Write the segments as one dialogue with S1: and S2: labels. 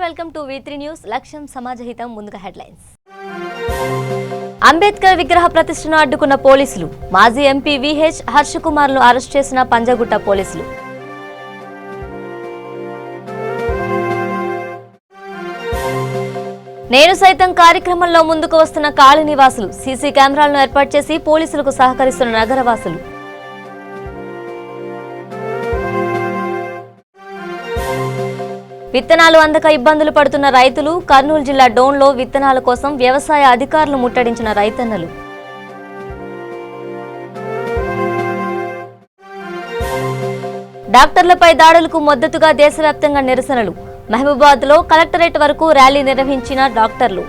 S1: Welcome to V3 news. లక్ష్యం సమాజహితం. ముందుగా headlines. Ambedkar విగ్రహ ప్రతిష్టను అడ్డుకున్న పోలీసులు. మాజీ ఎంపీ VH హర్షకుమార్ను అరెస్ట్ చేసిన పంజగుట్ట పోలీసులు. నేను సైతం కార్యక్రమంలో ముందుకు వస్తున్న కాళీ నివాసులు. సీసీ కెమెరాలను ఏర్పాటు చేసి పోలీసులకు సహకరిస్తున్న నగరవాసులు. విత్తనాలు అందక ఇబ్బందులు పడుతున్న రైతులు. కర్నూలు జిల్లా డోన్లో విత్తనాల కోసం వ్యవసాయ అధికారులు ముట్టడించిన రైతన్నలు. డాక్టర్లపై దాడులకు మద్దతుగా దేశవ్యాప్తంగా నిరసనలు. మహబూబాబాద్లో కలెక్టరేట్ వరకు ర్యాలీ నిర్వహించిన డాక్టర్లు.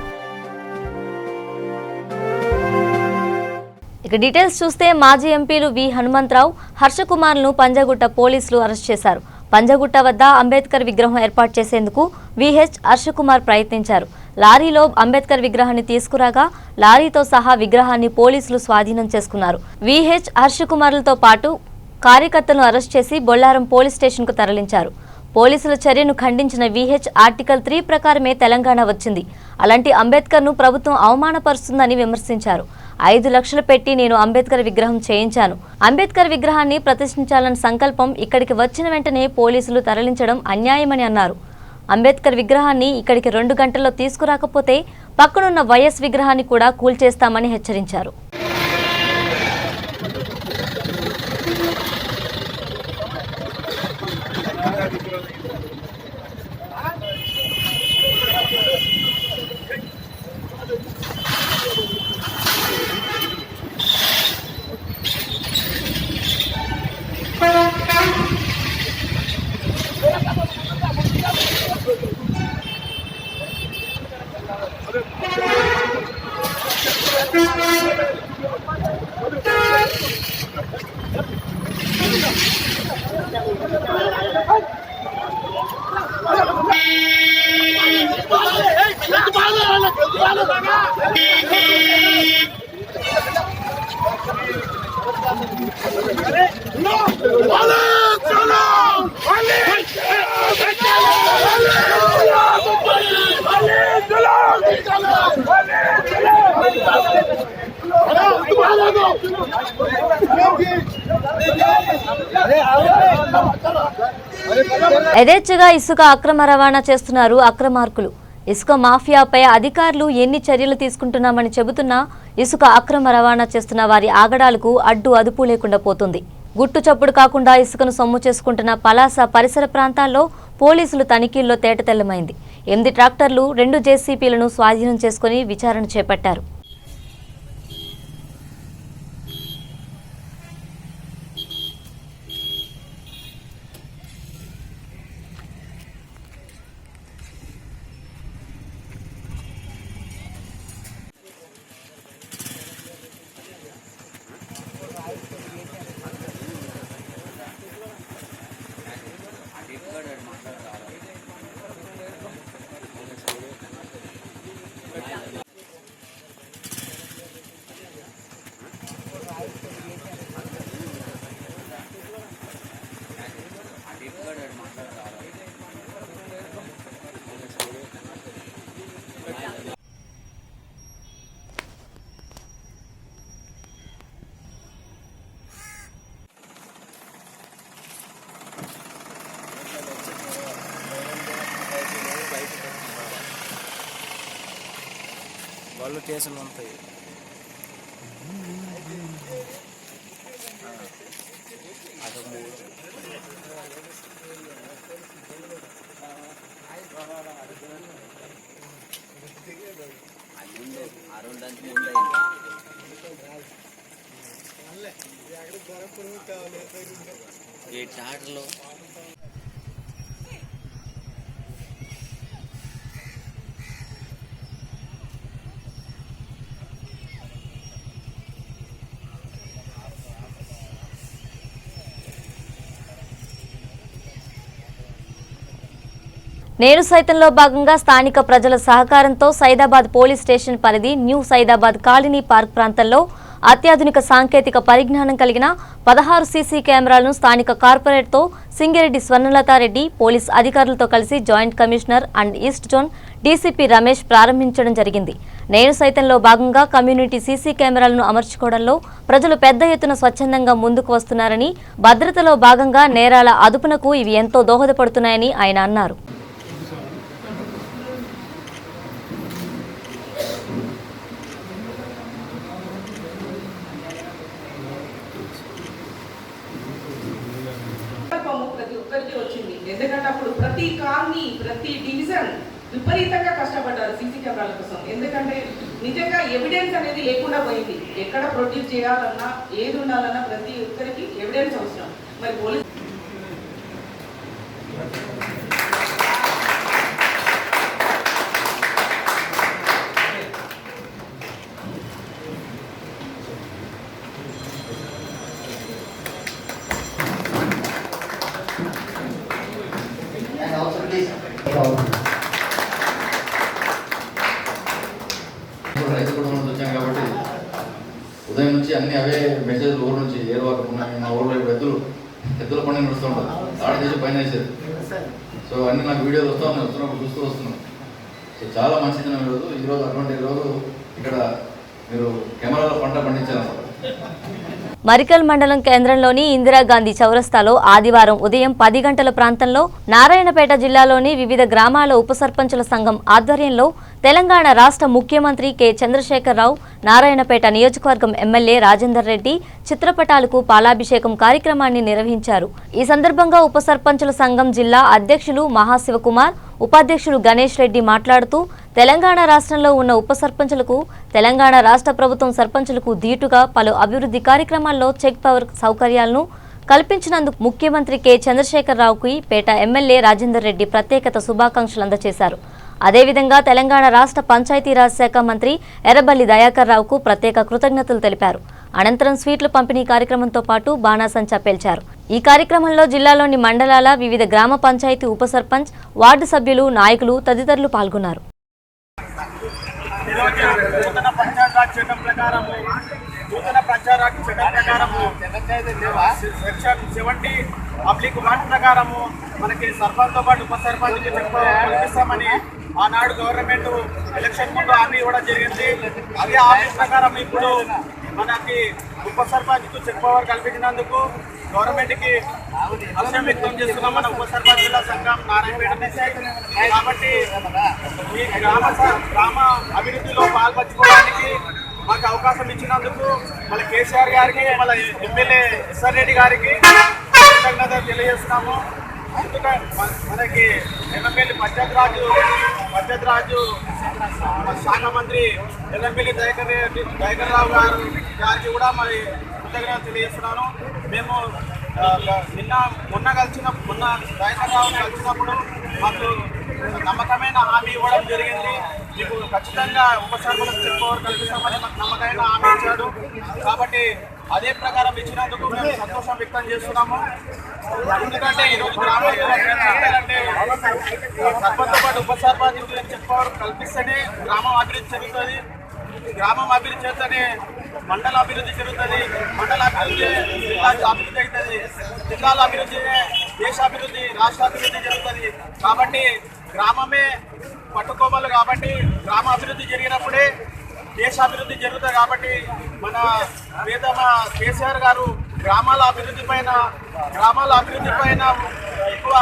S1: ఇక డీటెయిల్స్ చూస్తే మాజీ ఎంపీలు వి హనుమంతరావు, హర్షకుమార్ను పంజగుట్ట పోలీసులు అరెస్ట్ చేశారు. పంజగుట్ట వద్ద అంబేద్కర్ విగ్రహం ఏర్పాటు చేసేందుకు VH హర్షకుమార్ ప్రయత్నించారు. లారీలో అంబేద్కర్ విగ్రహాన్ని తీసుకురాగా లారీతో సహా విగ్రహాన్ని పోలీసులు స్వాధీనం చేసుకున్నారు. VH హర్షకుమార్లతో పాటు కార్యకర్తలను అరెస్ట్ చేసి బొల్లారం పోలీస్ స్టేషన్కు తరలించారు. పోలీసుల చర్యను ఖండించిన VH ఆర్టికల్ 3 ప్రకారమే తెలంగాణ వచ్చింది, అలాంటి అంబేద్కర్ను ప్రభుత్వం అవమానపరుస్తుందని విమర్శించారు. 5 లక్షలు పెట్టి నేను అంబేద్కర్ విగ్రహం చేయించాను. అంబేద్కర్ విగ్రహాన్ని ప్రతిష్ఠించాలన్న సంకల్పం ఇక్కడికి వచ్చిన వెంటనే పోలీసులు తరలించడం అన్యాయమని అన్నారు. అంబేద్కర్ విగ్రహాన్ని ఇక్కడికి 2 గంటల్లో తీసుకురాకపోతే పక్కనున్న వైఎస్ విగ్రహాన్ని కూడా కూల్చేస్తామని హెచ్చరించారు. యథేచ్ఛగా ఇసుక అక్రమ రవాణా చేస్తున్నారు అక్రమార్కులు. ఇసుక మాఫియాపై అధికారులు ఎన్ని చర్యలు తీసుకుంటున్నామని చెబుతున్నా ఇసుక అక్రమ రవాణా చేస్తున్న వారి ఆగడాలకు అడ్డు అదుపు లేకుండా పోతుంది. గుట్టు చప్పుడు కాకుండా ఇసుకను సొమ్ము చేసుకుంటున్న పలాస పరిసర ప్రాంతాల్లో పోలీసులు తనిఖీల్లో తేటతెల్లమైంది. 8 ట్రాక్టర్లు, 2 JCBలను స్వాధీనం చేసుకుని విచారణ చేపట్టారు.
S2: వాళ్ళు కేసులు ఉంటాయి. ఈ ట్రాక్టర్లు
S1: నేను సైతంలో భాగంగా స్థానిక ప్రజల సహకారంతో సైదాబాద్ పోలీస్ స్టేషన్ పరిధి న్యూ సైదాబాద్ కాలనీ పార్క్ ప్రాంతంలో అత్యాధునిక సాంకేతిక పరిజ్ఞానం కలిగిన 16 సీసీ కెమెరాలను స్థానిక కార్పొరేట్తో సింగిరెడ్డి స్వర్ణలతారెడ్డి పోలీస్ అధికారులతో కలిసి joint commissioner and east zone DCP Ramesh ప్రారంభించడం జరిగింది. నేను సైతంలో భాగంగా కమ్యూనిటీ సీసీ కెమెరాలను అమర్చుకోవడంలో ప్రజలు పెద్ద ఎత్తున స్వచ్ఛందంగా ముందుకు వస్తున్నారని, భద్రతలో భాగంగా నేరాల అదుపునకు ఇవి ఎంతో దోహదపడుతున్నాయని ఆయన అన్నారు.
S3: ప్రతి ఒక్కరికి వచ్చింది. ఎందుకంటే అప్పుడు ప్రతి కాలనీ ప్రతి డివిజన్ విపరీతంగా కష్టపడ్డారు సీసీ కెమెరాల కోసం. ఎందుకంటే నిజంగా ఎవిడెన్స్ అనేది లేకుండా పోయింది. ఎక్కడ ప్రొడ్యూస్ చేయాలన్నా ఏది ఉండాలన్నా ప్రతి ఒక్కరికి ఎవిడెన్స్ అవసరం. మరి పోలీస్
S4: రైతు కుటుంబం నుంచి వచ్చాం కాబట్టి ఉదయం నుంచి అన్ని అవే మెసేజ్లు ఊరు నుంచి ఏ వర్క్ ఉన్నాయి. మా ఊళ్ళో ఎద్దుల పండుగ నడుస్తుంటారు, దాడి చేసి పైన వేసేది. సో అన్ని నాకు వీడియోలు వస్తున్నప్పుడు చూస్తూ వస్తున్నాం. సో చాలా మంచి దినం ఈరోజు అటువంటి రోజు ఇక్కడ మీరు కెమెరాలో పంట పండించారు.
S1: మరికల్ మండలం కేంద్రంలోని ఇందిరాగాంధీ చౌరస్తాలో ఆదివారం ఉదయం 10 గంటల ప్రాంతంలో నారాయణపేట జిల్లాలోని వివిధ గ్రామాల ఉప సర్పంచుల సంఘం ఆధ్వర్యంలో తెలంగాణ రాష్ట్ర ముఖ్యమంత్రి కె చంద్రశేఖరరావు, నారాయణపేట నియోజకవర్గం ఎమ్మెల్యే రాజేందర్ రెడ్డి చిత్రపటాలకు పాలాభిషేకం కార్యక్రమాన్ని నిర్వహించారు. ఈ సందర్భంగా ఉప సర్పంచుల సంఘం జిల్లా అధ్యక్షులు మహాశివకుమార్, ఉపాధ్యక్షులు గణేష్ రెడ్డి మాట్లాడుతూ తెలంగాణ రాష్ట్రంలో ఉన్న ఉప సర్పంచులకు తెలంగాణ రాష్ట్ర ప్రభుత్వం సర్పంచులకు ధీటుగా పలు అభివృద్ధి కార్యక్రమాల్లో చెక్ పవర్ సౌకర్యాలను కల్పించినందుకు ముఖ్యమంత్రి కె చంద్రశేఖరరావుకి పేట ఎమ్మెల్యే రాజేందర్ రెడ్డి ప్రత్యేకత శుభాకాంక్షలు అందజేశారు. అదేవిధంగా తెలంగాణ రాష్ట్ర పంచాయతీరాజ్ శాఖ మంత్రి ఎర్రబల్లి దయాకర్ రావుకు ప్రత్యేక కృతజ్ఞతలు తెలిపారు. అనంతరం స్వీట్ల పంపిణీ కార్యక్రమంతో పాటు బాణాసంచా పేల్చారు. ఈ కార్యక్రమంలో జిల్లాలోని మండలాల వివిధ గ్రామ పంచాయతీ ఉప సర్పంచ్, వార్డు సభ్యులు, నాయకులు తదితరులు పాల్గొన్నారు.
S5: నూతన పంచాయతీరాజ్ చట్టం ప్రకారము సెక్షన్ 70/1 ప్రకారము మనకి సర్పంచ్తో పాటు ఉప సర్పంచ్కి కల్పిస్తామని ఆనాడు గవర్నమెంట్ ఎలక్షన్ ముందు హామీ ఇవ్వడం జరిగింది. అదే హామీ ప్రకారం ఇప్పుడు మనకి ఉప సర్పంచ్కు చెక్ పవర్ కల్పించినందుకు గవర్నమెంట్కి హర్షం వ్యక్తం చేస్తున్నాం మన ఉప సర్పంచుల సంఘం నారాయణపేట నుంచి. కాబట్టి ఈ గ్రామ అభివృద్ధిలో పాల్పంచుకోవడానికి మాకు అవకాశం ఇచ్చినందుకు మన కేసీఆర్ గారికి, మన ఎమ్మెల్యే ఎస్ఆర్ రెడ్డి గారికి కృతజ్ఞతలు తెలియజేస్తున్నాము. ఎందుకంటే మనకి ఎమ్మెల్యే పంచాయత్ రాజు శాఖ మంత్రి ఎల్లంపల్లి దయాకర్ రావు గారికి కూడా మరి కృతజ్ఞతలు తెలియజేస్తున్నాను. మేము మొన్న దయాకర్ రావు కలిసినప్పుడు మాకు నమ్మకమైన హామీ ఇవ్వడం జరిగింది. మీకు ఖచ్చితంగా ఉప సర్పంచ్ చెక్ పవర్ కల్పిస్తామని మాకు నమ్మకమైన హామీ ఇచ్చాడు. కాబట్టి అదే ప్రకారం ఇచ్చినందుకు మేము సంతోషం వ్యక్తం చేస్తున్నాము. ఎందుకంటే ఈరోజు గ్రామాల్లో అంటే సర్పంచ్తో పాటు ఉప సర్పంచ్ చెక్ పవర్ కల్పిస్తేనే గ్రామం అభివృద్ధి జరుగుతుంది. గ్రామం అభివృద్ధి చేస్తేనే మండల అభివృద్ధి జరుగుతుంది. మండల అభివృద్ధి జిల్లా అభివృద్ధి అవుతుంది. జిల్లాల అభివృద్ధి దేశాభివృద్ధి, రాష్ట్రాభివృద్ధి జరుగుతుంది. కాబట్టి గ్రామమే పట్టుకోవాలి. కాబట్టి గ్రామ అభివృద్ధి జరిగినప్పుడే దేశాభివృద్ధి జరుగుతుంది. కాబట్టి మన వేదమ కేసీఆర్ గారు గ్రామాల అభివృద్ధి పైన ఎక్కువ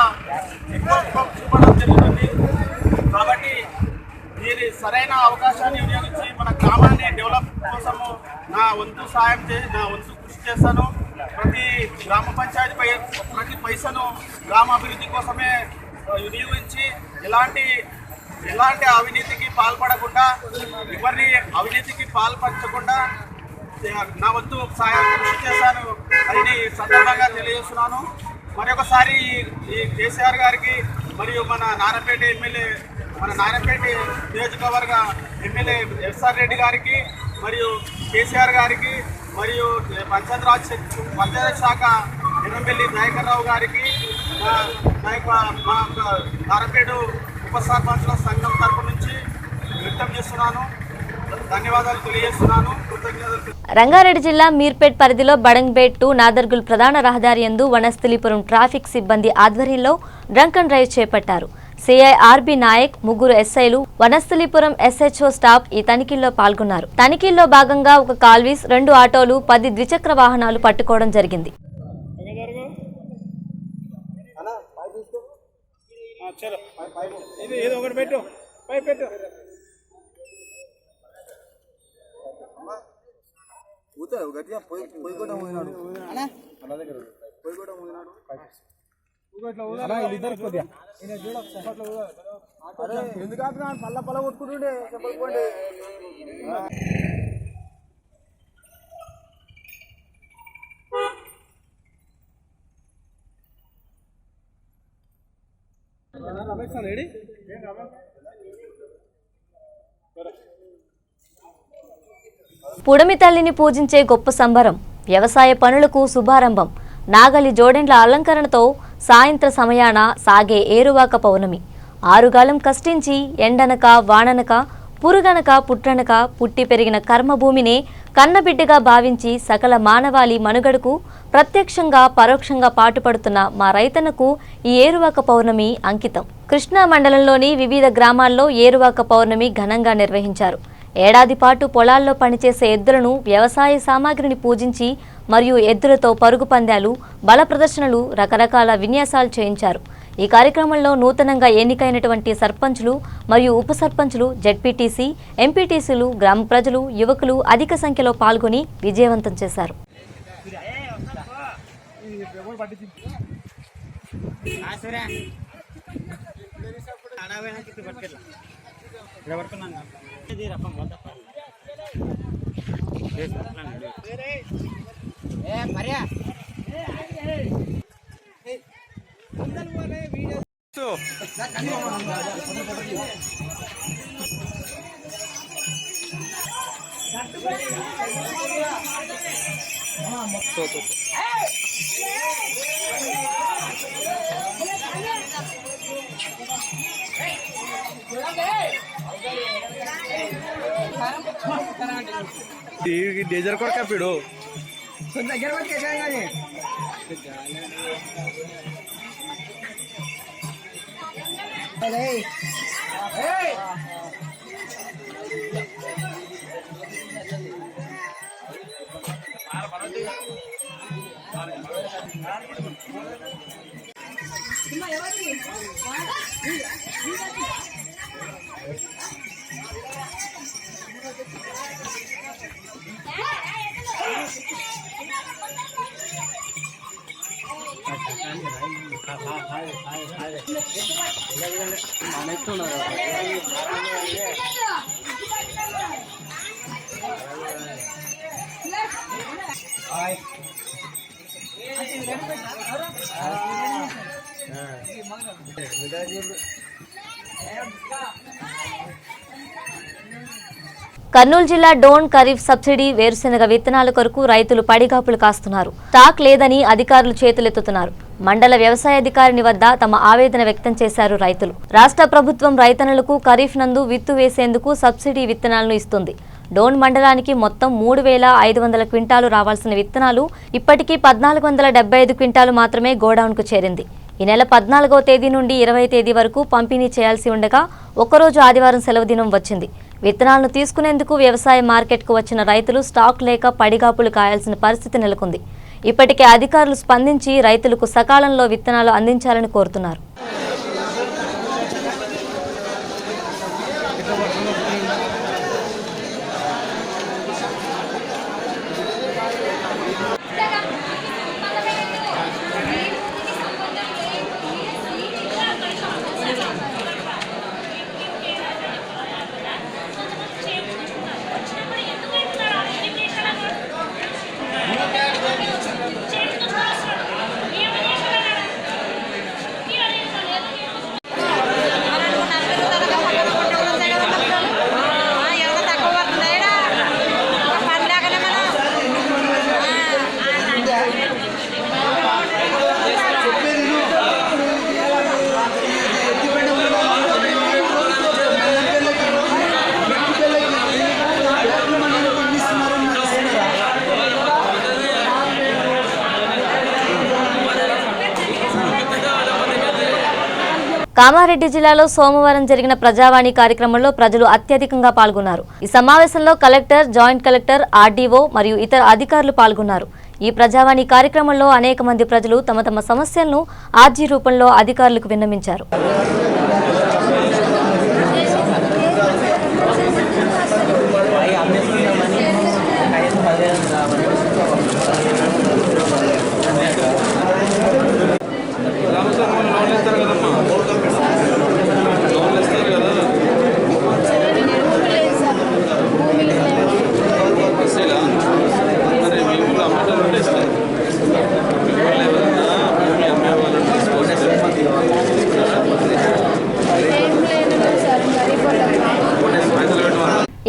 S5: చూపడం జరుగుతుంది. కాబట్టి మీరు సరైన అవకాశాన్ని వినియోగించి మన గ్రామాన్ని డెవలప్ కోసము నా వంతు కృషి చేస్తాను. ప్రతి గ్రామ పంచాయతీ ప్రతి పైసను గ్రామ అభివృద్ధి కోసమే వినియోగించి ఎలాంటి అవినీతికి పాల్పడకుండా, ఎవరిని అవినీతికి పాల్పరచకుండా నా వంతు సహాయం కృషి చేస్తాను అని సందర్భంగా తెలియజేస్తున్నాను. మరొకసారి ఈ కేసీఆర్ గారికి మరియు మన నారాయణపేట నియోజకవర్గ ఎమ్మెల్యే ఎస్ఆర్ రెడ్డి గారికి మరియు కేసీఆర్ గారికి మరియు పంచాయతీరాజ్ శాఖ ఎర్రబెల్లి దయాకర్ రావు గారికి మా నారాయణపేట ఉప సర్పంచుల సంఘం తరపు నుంచి వ్యక్తం చేస్తున్నాను. ధన్యవాదాలు తెలియజేస్తున్నాను. కృతజ్ఞతలు.
S1: రంగారెడ్డి జిల్లా మీర్పేట్ పరిధిలో బడంగ్బేట్ టు నాదర్గుల్ ప్రధాన రహదారి యందు వనస్థలిపురం ట్రాఫిక్ సిబ్బంది ఆధ్వర్యంలో డ్రంక్ అండ్ డ్రైవ్ చేపట్టారు. సిఐ ఆర్బి నాయక్, ముగ్గురు ఎస్ఐలు, వనస్థలిపురం SHO స్టాఫ్ ఈ తనిఖీల్లో పాల్గొన్నారు. తనిఖీల్లో భాగంగా ఒక కాల్వీస్, 2 ఆటోలు, 10 ద్విచక్ర వాహనాలు పట్టుకోవడం జరిగింది.
S5: పల్ల కొట్టుకుంటుండే చెప్పండి.
S1: పుడమి తల్లిని పూజించే గొప్ప సంబరం, వ్యవసాయ పనులకు శుభారంభం. నాగలి జోడెండ్ల అలంకరణతో సాయంత్ర సమయాన సాగే ఏరువాక పౌర్ణమి. ఆరుగాలం కష్టించి ఎండనక వాననక పురుగనక పుట్రనక పుట్టి పెరిగిన కర్మభూమినే కన్నబిడ్డగా భావించి సకల మానవాళి మనుగడకు ప్రత్యక్షంగా పరోక్షంగా పాటుపడుతున్న మా రైతన్నకు ఈ ఏరువాక పౌర్ణమి అంకితం. కృష్ణా మండలంలోని వివిధ గ్రామాల్లో ఏరువాక పౌర్ణమి ఘనంగా నిర్వహించారు. ఏడాది పాటు పొలాల్లో పనిచేసే ఎద్దులను, వ్యవసాయ సామాగ్రిని పూజించి మరియు ఎద్దులతో పరుగు పందాలు, బల ప్రదర్శనలు, రకరకాల విన్యాసాలు చేయించారు. ఈ కార్యక్రమంలో నూతనంగా ఎన్నికైనటువంటి సర్పంచులు మరియు ఉప సర్పంచులు, జెడ్పీటీసీ, ఎంపీటీసీలు, గ్రామ ప్రజలు, యువకులు అధిక సంఖ్యలో పాల్గొని విజయవంతం చేశారు.
S5: డేజర్ కొడక పీడు కర్నూలు జిల్లా డోన్ ఖరీఫ్ సబ్సిడీ వేరుశెనగ విత్తనాల కొరకు రైతులు పడిగాపులు కాస్తున్నారు. స్టాక్ లేదని అధికారులు చేతులెత్తుతున్నారు. మండల వ్యవసాయాధికారిని వద్ద తమ ఆవేదన వ్యక్తం చేశారు రైతులు. రాష్ట్ర ప్రభుత్వం రైతన్నలకు ఖరీఫ్ నందు విత్తు వేసేందుకు సబ్సిడీ విత్తనాలను ఇస్తుంది. డోన్ మండలానికి మొత్తం 3,500 క్వింటాలు రావాల్సిన విత్తనాలు ఇప్పటికీ 1,475 క్వింటాలు మాత్రమే గోడౌన్కు చేరింది. ఈ నెల 14వ తేదీ నుండి 20వ తేదీ వరకు పంపిణీ చేయాల్సి ఉండగా ఒక్కరోజు ఆదివారం సెలవు దినం వచ్చింది. విత్తనాలను తీసుకునేందుకు వ్యవసాయ మార్కెట్కు వచ్చిన రైతులు స్టాక్ లేక పడిగాపులు కాయాల్సిన పరిస్థితి నెలకొంది. ఇప్పటికే అధికారులు స్పందించి రైతులకు సకాలంలో విత్తనాలు అందించాలని కోరుతున్నారు.
S1: కామారెడ్డి జిల్లాలో సోమవారం జరిగిన ప్రజావాణి కార్యక్రమంలో ప్రజలు అత్యధికంగా పాల్గొన్నారు. ఈ సమావేశంలో కలెక్టర్, జాయింట్ కలెక్టర్, ఆర్డీఓ మరియు ఇతర అధికారులు పాల్గొన్నారు. ఈ ప్రజావాణి కార్యక్రమంలో అనేక మంది ప్రజలు తమ తమ సమస్యలను ఆర్జీ రూపంలో అధికారులకు విన్నవించారు.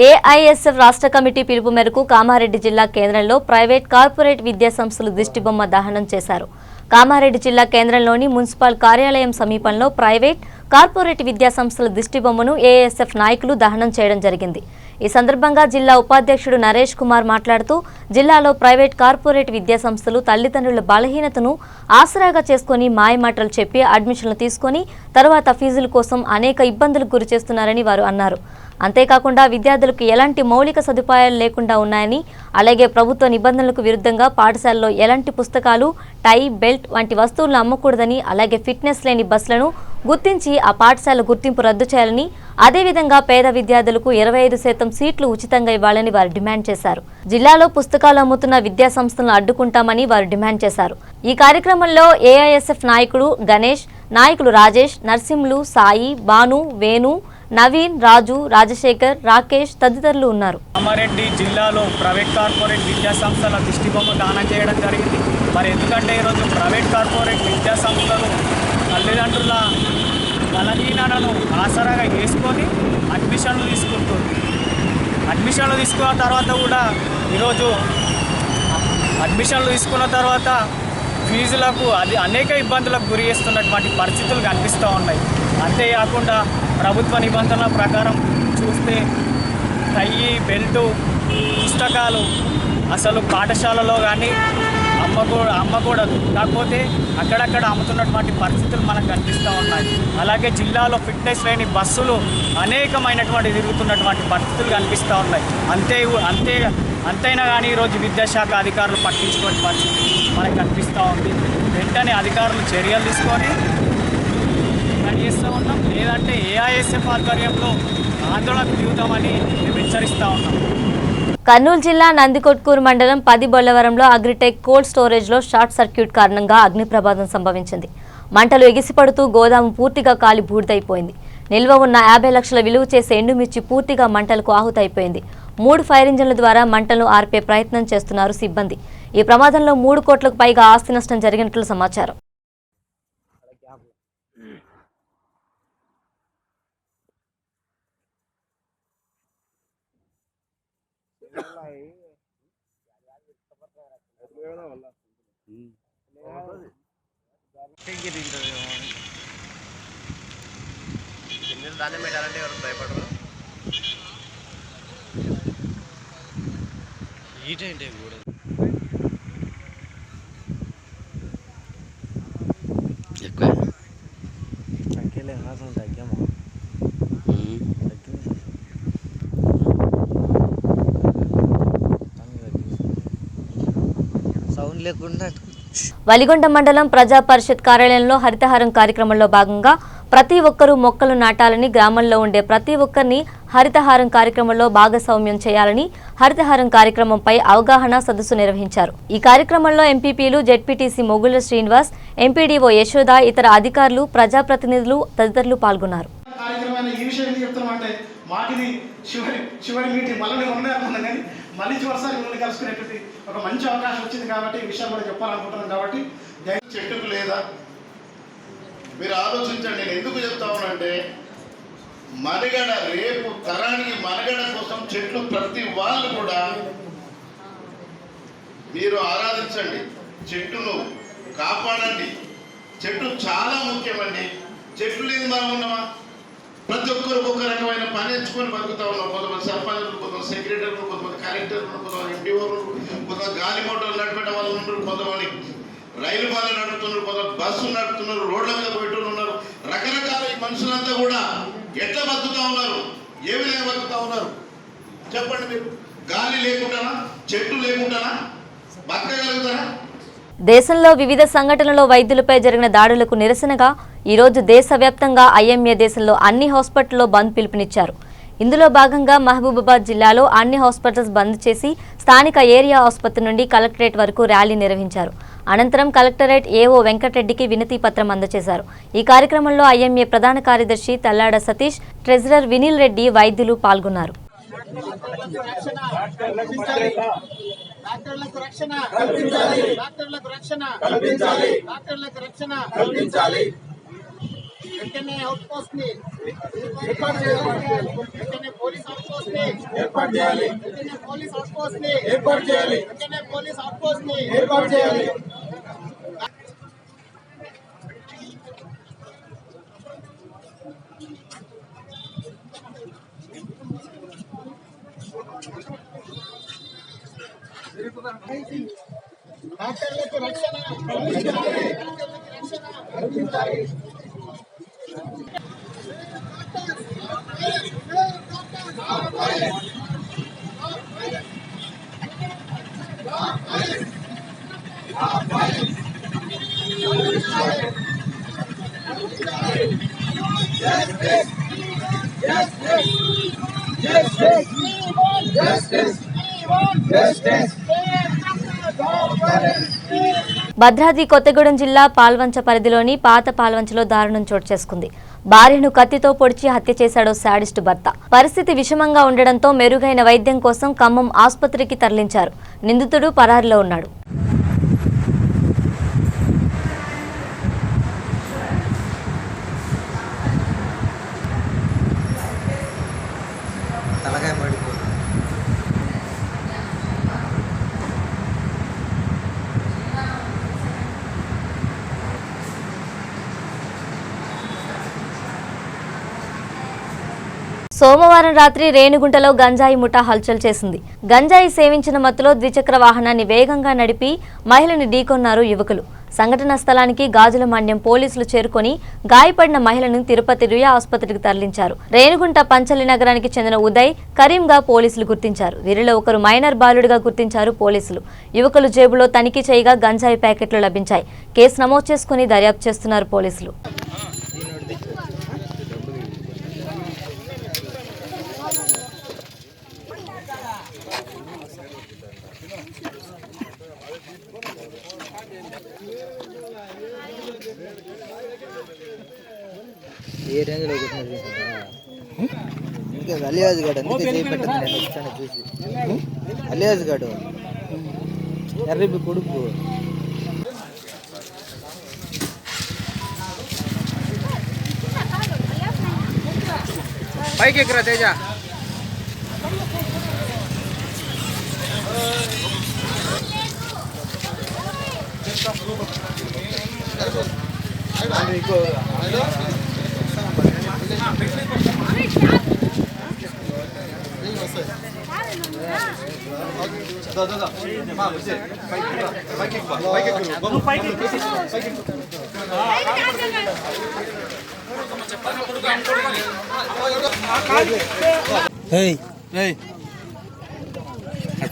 S1: ఏఐఎస్ఎఫ్ రాష్ట్ర కమిటీ పిలుపు మేరకు కామారెడ్డి జిల్లా కేంద్రంలో ప్రైవేట్, కార్పొరేట్ విద్యా సంస్థలు దిష్టిబొమ్మ దహనం చేశారు. కామారెడ్డి జిల్లా కేంద్రంలోని మున్సిపల్ కార్యాలయం సమీపంలో ప్రైవేట్, కార్పొరేట్ విద్యా సంస్థల దిష్టిబొమ్మను ఏఐఎస్ఎఫ్ నాయకులు దహనం చేయడం జరిగింది. ఈ సందర్భంగా జిల్లా ఉపాధ్యక్షుడు నరేష్ కుమార్ మాట్లాడుతూ జిల్లాలో ప్రైవేట్, కార్పొరేట్ విద్యా సంస్థలు తల్లిదండ్రుల బలహీనతను ఆసరాగా చేసుకుని మాయమాటలు చెప్పి అడ్మిషన్లు తీసుకొని తర్వాత ఫీజుల కోసం అనేక ఇబ్బందులకు గురి చేస్తున్నారని వారు అన్నారు. అంతేకాకుండా విద్యార్థులకు ఎలాంటి మౌలిక సదుపాయాలు లేకుండా ఉన్నాయని, అలాగే ప్రభుత్వ నిబంధనలకు విరుద్ధంగా పాఠశాలలో ఎలాంటి పుస్తకాలు, టై, బెల్ట్ వంటి వస్తువులను అమ్మకూడదని, అలాగే ఫిట్నెస్ లేని బస్సులను గుర్తించి ఆ పాఠశాల గుర్తింపు రద్దు చేయాలని, అదేవిధంగా పేద విద్యార్థులకు 25% సీట్లు ఉచితంగా ఇవ్వాలని వారు డిమాండ్ చేశారు. జిల్లాలో పుస్తకాలు అమ్ముతున్న విద్యా సంస్థలను అడ్డుకుంటామని వారు డిమాండ్ చేశారు. ఈ కార్యక్రమంలో ఏఐఎస్ఎఫ్ నాయకుడు గణేష్, నాయకులు రాజేష్, నర్సింహులు, సాయి, భాను, వేణు, నవీన్, రాజు, రాజశేఖర్, రాకేష్ తదితరులు ఉన్నారు.
S5: కామారెడ్డి జిల్లాలో ప్రైవేట్, కార్పొరేట్ విద్యా సంస్థల దిష్టిబొమ్మ దానం చేయడం జరిగింది. మరి ఎందుకంటే ఈరోజు ప్రైవేట్, కార్పొరేట్ విద్యా సంస్థలు తల్లిదండ్రుల బలహీనతను ఆసరాగా వేసుకొని అడ్మిషన్లు తీసుకుంటుంది. అడ్మిషన్లు తీసుకున్న తర్వాత కూడా ఈరోజు ఫీజులకు అనేక ఇబ్బందులకు గురి చేస్తున్నటువంటి పరిస్థితులు కనిపిస్తూ ఉన్నాయి. అంతేకాకుండా ప్రభుత్వ నిబంధనల ప్రకారం చూస్తే టై, బెల్టు, పుస్తకాలు అసలు పాఠశాలలో కానీ అమ్మకూడదు. కాకపోతే అక్కడక్కడ అమ్ముతున్నటువంటి పరిస్థితులు మనకు కనిపిస్తూ ఉన్నాయి. అలాగే జిల్లాలో ఫిట్నెస్ లేని బస్సులు అనేకమైనటువంటి తిరుగుతున్నటువంటి పరిస్థితులు కనిపిస్తూ ఉన్నాయి. అంతైనా కానీ ఈరోజు విద్యాశాఖ అధికారులు పట్టించుకునే పరిస్థితి మనకు కనిపిస్తూ ఉంది. వెంటనే అధికారులు చర్యలు తీసుకొని చేస్తూ ఉన్నాం. లేదంటే ఏఐఎస్ఎఫ్ ఆధ్వర్యంలో ఆందోళనకు దిగుతామని మేము హెచ్చరిస్తూ ఉన్నాం.
S1: కర్నూలు జిల్లా నందికొట్కూరు మండలం 10 బొల్లవరంలో అగ్రిటెక్ కోల్డ్ స్టోరేజ్లో షార్ట్ సర్క్యూట్ కారణంగా అగ్ని ప్రమాదం సంభవించింది. మంటలు ఎగిసిపడుతూ గోదాము పూర్తిగా కాలి బూడిదైపోయింది. నిల్వ ఉన్న 50 లక్షల విలువ చేసే ఎండుమిర్చి పూర్తిగా మంటలకు ఆహుతైపోయింది. 3 ఫైర్ ఇంజన్ల ద్వారా మంటలను ఆర్పే ప్రయత్నం చేస్తున్నారు సిబ్బంది. ఈ ప్రమాదంలో 3 కోట్లకు పైగా ఆస్తి నష్టం జరిగినట్లు సమాచారం.
S2: దాన్ని పెట్టాలంటే ఎవరు భయపడరు. ఈటంటే కూడా ఎక్కువ తగ్గలే మాత్రం తగ్గామా సౌండ్ లేకుండా.
S1: వలిగొండ మండలం ప్రజా పరిషత్ కార్యాలయంలో హరితహారం కార్యక్రమంలో భాగంగా ప్రతి ఒక్కరూ మొక్కలు నాటాలని, గ్రామంలో ఉండే ప్రతి ఒక్కరిని హరితహారం కార్యక్రమంలో భాగస్వామ్యం చేయాలని హరితహారం కార్యక్రమంపై అవగాహన సదస్సు నిర్వహించారు. ఈ కార్యక్రమంలో ఎంపీపీలు, జెడ్పీటీసీ మొగుళ్ల శ్రీనివాస్, ఎంపీడీఓ యశోద, ఇతర అధికారులు, ప్రజాప్రతినిధులు తదితరులు పాల్గొన్నారు.
S5: మళ్ళీ చివరిసారి మిమ్మల్ని కలుసుకునేటువంటి ఒక మంచి అవకాశం వచ్చింది కాబట్టి ఈ విషయాలు కూడా చెప్పాలనుకుంటున్నాను. కాబట్టి
S6: చెట్టుకు లేదా మీరు ఆలోచించండి. నేను ఎందుకు చెప్తా ఉన్నానంటే మనగడ రేపు తరానికి మనగడ కోసం చెట్లు ప్రతి వాళ్ళు కూడా మీరు ఆరాధించండి, చెట్టును కాపాడండి. చెట్లు చాలా ముఖ్యమండి. చెట్లు లేని మనం ఉన్నామా? ప్రతి ఒక్కరు ఒక్కొక్క రకమైన పని ఎంచుకొని బతుకుతా ఉన్నాం. కొంతమంది సర్పంచులు, కొంతమంది సెక్రటరీలు, కొంతమంది కలెక్టర్లు, కొంతమంది ఎంపీఓలు, కొంతమంది గాలి మోటార్లు నడిపేట వాళ్ళు ఉంటారు, కొంతమంది రైలు బాల నడుపుతున్నారు, కొందరు బస్సు నడుపుతున్నారు, రోడ్ల మీద పోయేటోళ్ళు ఉన్నారు. రకరకాల ఈ మనుషులంతా కూడా ఎట్లా బతుకుతా ఉన్నారు, ఏ విధంగా బతుకుతా ఉన్నారు చెప్పండి మీరు? గాలి లేకుండానా, చెట్టు లేకుండానా బతకగలుగుతారా?
S1: దేశంలో వివిధ సంఘటనలో వైద్యులపై జరిగిన దాడులకు నిరసనగా ఈరోజు దేశవ్యాప్తంగా ఐఎంఏ దేశంలో అన్ని హాస్పిటల్లో బంద్ పిలుపునిచ్చారు. ఇందులో భాగంగా మహబూబాబాద్ జిల్లాలో అన్ని హాస్పిటల్స్ బంద్ చేసి స్థానిక ఏరియా ఆసుపత్రి నుండి కలెక్టరేట్ వరకు ర్యాలీ నిర్వహించారు. అనంతరం కలెక్టరేట్ ఏఓ వెంకటరెడ్డికి వినతి పత్రం అందజేశారు. ఈ కార్యక్రమంలో ఐఎంఏ ప్రధాన కార్యదర్శి తల్లాడ సతీష్, ట్రెజరర్ వినిల్ రెడ్డి, వైద్యులు పాల్గొన్నారు.
S5: డాక్టర్లకు రక్షణ కల్పించాలి, డాక్టర్లకు రక్షణ కల్పించాలి, డాక్టర్లకు రక్షణ కల్పించాలి. వెంటనే అవుట్ పోస్ట్ ని ఏర్పాటు చేయాలి, వెంటనే పోలీస్ అవుట్ పోస్ట్ ని ఏర్పాటు చేయాలి, వెంటనే పోలీస్ అవుట్ పోస్ట్ ని ఏర్పాటు చేయాలి, వెంటనే పోలీస్ అవుట్ పోస్ట్ ని ఏర్పాటు చేయాలి. డాక్టర్లకు రక్షణ కల్పించాలి, డాక్టర్లకు రక్షణ కల్పించాలి.
S1: భద్రాద్రి కొత్తగూడెం జిల్లా పాల్వంచ పరిధిలోని పాత పాల్వంచలో దారుణం చోటు చేసుకుంది. భార్యను కత్తితో పొడిచి హత్య చేశాడు శాడిస్టు భర్త. పరిస్థితి విషమంగా ఉండడంతో మెరుగైన వైద్యం కోసం ఖమ్మం ఆసుపత్రికి తరలించారు. నిందితుడు పరారీలో ఉన్నాడు. సోమవారం రాత్రి రేణిగుంటలో గంజాయి ముఠా హల్చల్ చేసింది. గంజాయి సేవించిన మత్తులో ద్విచక్ర వాహనాన్ని వేగంగా నడిపి మహిళని ఢీకొన్నారు యువకులు. సంఘటనా స్థలానికి గాజుల మండ్యం పోలీసులు చేరుకొని గాయపడిన మహిళను తిరుపతి రుయా ఆసుపత్రికి తరలించారు. రేణిగుంట పంచల్లి నగరానికి చెందిన ఉదయ్, కరీంగా పోలీసులు గుర్తించారు. వీరిలో ఒకరు మైనర్ బాలుడిగా గుర్తించారు పోలీసులు. యువకులు జేబులో తనిఖీ చేయగా గంజాయి ప్యాకెట్లు లభించాయి. కేసు నమోదు చేసుకుని దర్యాప్తు చేస్తున్నారు పోలీసులు.
S7: ఏ రేంజ్లో ఇంకా అలియాజ్ గాడు అందుకే చేయబట్టింది. నేను వచ్చాను చూసి అలియాజ్ గాడు ఎర్రబి కొడుకు. పైకి ఎక్కరా తేజ.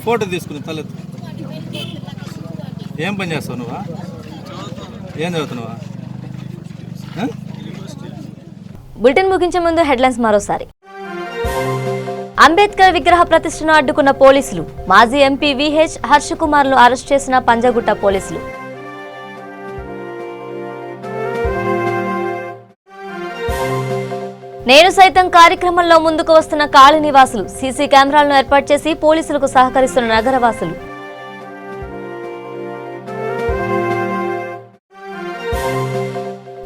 S8: ఫోటో తీసుకుని తలెత్తు. ఏం పని చేస్తావు నువ్వా? ఏం చదువుతున్నావా?
S1: బులెటిన్ ముగించే ముందు హెడ్లైన్స్ మరోసారి. అంబేద్కర్ విగ్రహ ప్రతిష్టను అడ్డుకున్న పోలీసులు. మాజీ ఎంపీ విహెచ్ హర్షకుమార్ను అరెస్ట్ చేసిన పంజాగుట్ట పోలీసులు. నేను సైతం కార్యక్రమంలో ముందుకు వస్తున్న కాలనీ నివాసులు. సీసీ కెమెరాలను ఏర్పాటు చేసి పోలీసులకు సహకరిస్తున్న నగరవాసులు.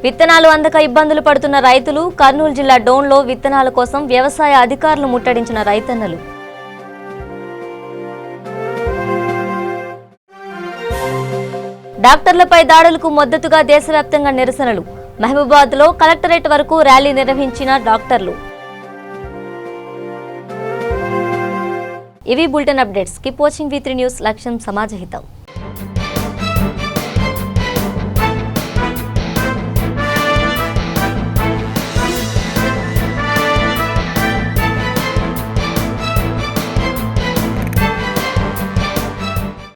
S1: విత్తనాలు అందక ఇబ్బందులు పడుతున్న రైతులు. కర్నూలు జిల్లా డోన్లో విత్తనాల కోసం వ్యవసాయ అధికారులు ముట్టడించిన రైతన్నలు. డాక్టర్లపై దాడులకు మద్దతుగా దేశవ్యాప్తంగా నిరసనలు. మహబూబాబాద్లో కలెక్టరేట్ వరకు ర్యాలీ నిర్వహించిన డాక్టర్లు. ఇవి bulletin updates. Keep watching V3 news. లక్ష్యం సమాజహితం.